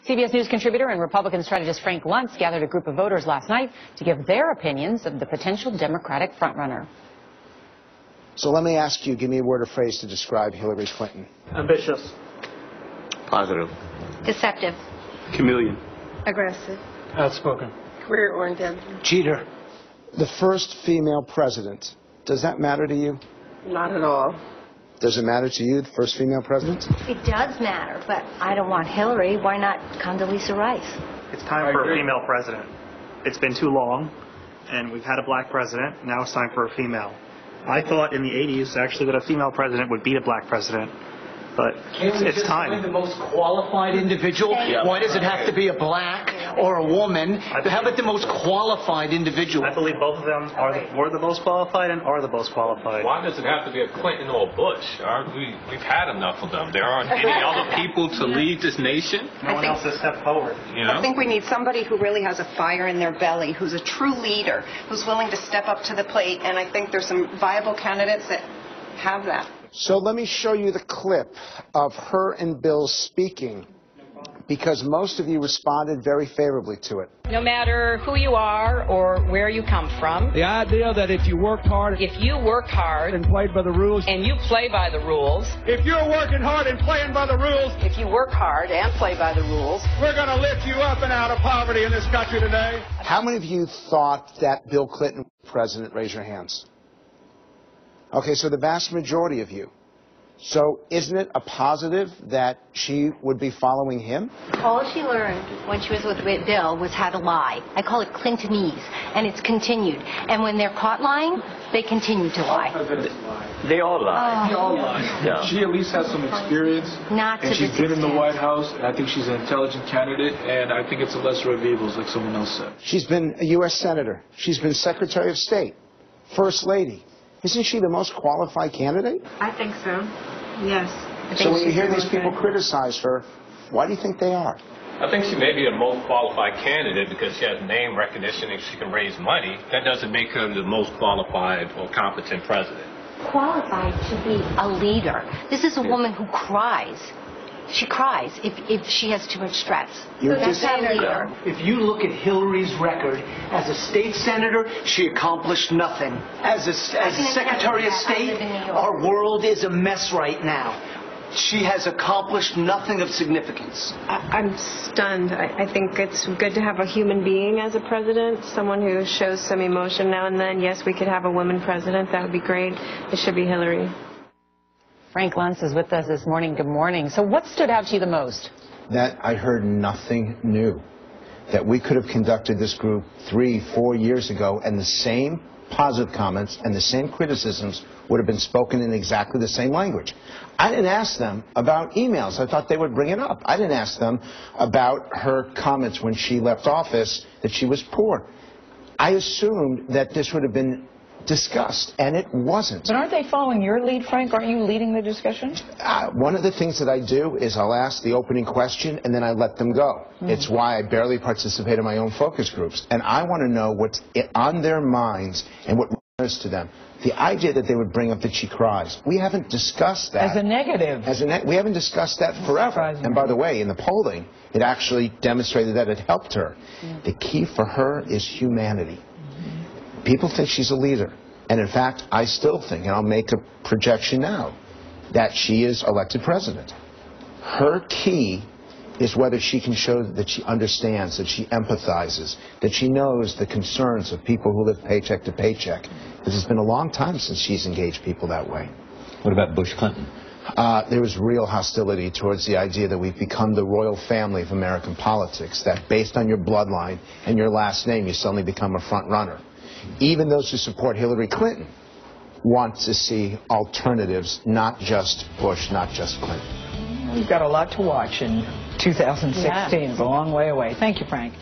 CBS News contributor and Republican strategist Frank Luntz gathered a group of voters last night to give their opinions of the potential Democratic frontrunner. So let me ask you, give me a word or phrase to describe Hillary Clinton. Ambitious. Positive. Deceptive. Chameleon. Aggressive. Outspoken. Career-oriented. Cheater. The first female president. Does that matter to you? Not at all. Does it matter to you, the first female president? It does matter, but I don't want Hillary. Why not Condoleezza Rice? It's time for a female president. It's been too long, and we've had a black president. Now it's time for a female. I thought in the 80s, actually, that a female president would beat a black president. But it's time. Find the most qualified individual? Why does it have to be a black or a woman? How about the most qualified individual? I believe both of them were the most qualified and are the most qualified. Why does it have to be a Clinton or a Bush? We've had enough of them. There aren't any other people to lead this nation. No one else has stepped forward. You know? I think we need somebody who really has a fire in their belly, who's a true leader, who's willing to step up to the plate, and I think there's some viable candidates that have that. So let me show you the clip of her and Bill speaking, because most of you responded very favorably to it. No matter who you are or where you come from. The idea that if you worked hard and played by the rules, and you play by the rules. if you're working hard and playing by the rules, If you work hard and play by the rules. we're going to lift you up and out of poverty in this country today. How many of you thought that Bill Clinton was president? Raise your hands. Okay, so the vast majority of you. So isn't it a positive that she would be following him? All she learned when she was with Bill was how to lie. I call it Clintonese, and it's continued. And when they're caught lying, they continue to lie. They all lie. They all lie. Yeah. She at least has some experience, Not to and she's this been in the extent. White House, and I think she's an intelligent candidate, and I think it's a lesser of evils, like someone else said. She's been a U.S. Senator. She's been Secretary of State, First Lady. Isn't she the most qualified candidate? I think so. Yes. So when you hear these people criticize her, why do you think they are? I think she may be the most qualified candidate because she has name recognition and she can raise money. That doesn't make her the most qualified or competent president. Qualified to be a leader. This is a woman who cries. She cries if she has too much stress. That's not a leader. If you look at Hillary's record, as a state senator, she accomplished nothing. As a Secretary of State, our world is a mess right now. She has accomplished nothing of significance. I'm stunned. I think it's good to have a human being as a president, someone who shows some emotion now and then. Yes, we could have a woman president. That would be great. It should be Hillary. Frank Luntz is with us this morning. Good morning. So what stood out to you the most? That I heard nothing new. That we could have conducted this group 3-4 years ago, and the same positive comments and the same criticisms would have been spoken in exactly the same language. I didn't ask them about emails. I thought they would bring it up. I didn't ask them about her comments when she left office that she was poor. I assumed that this would have been discussed, and it wasn't. But aren't they following your lead, Frank? Aren't you leading the discussion? One of the things that I do is I'll ask the opening question, and then I let them go. It's why I barely participate in my own focus groups. And I want to know what's on their minds and what matters to them. The idea that they would bring up that she cries, we haven't discussed that. As a negative. We haven't discussed that forever. And by the way, in the polling, it actually demonstrated that it helped her. The key for her is humanity. People think she's a leader. And in fact, I still think, and I'll make a projection now, that she is elected president. Her key is whether she can show that she understands, that she empathizes, that she knows the concerns of people who live paycheck to paycheck. Because it's been a long time since she's engaged people that way. What about Bush Clinton? There was real hostility towards the idea that we've become the royal family of American politics, that based on your bloodline and your last name, you suddenly become a front runner. Even those who support Hillary Clinton want to see alternatives, not just Bush, not just Clinton. We've got a lot to watch in 2016. It's a long way away. Thank you, Frank.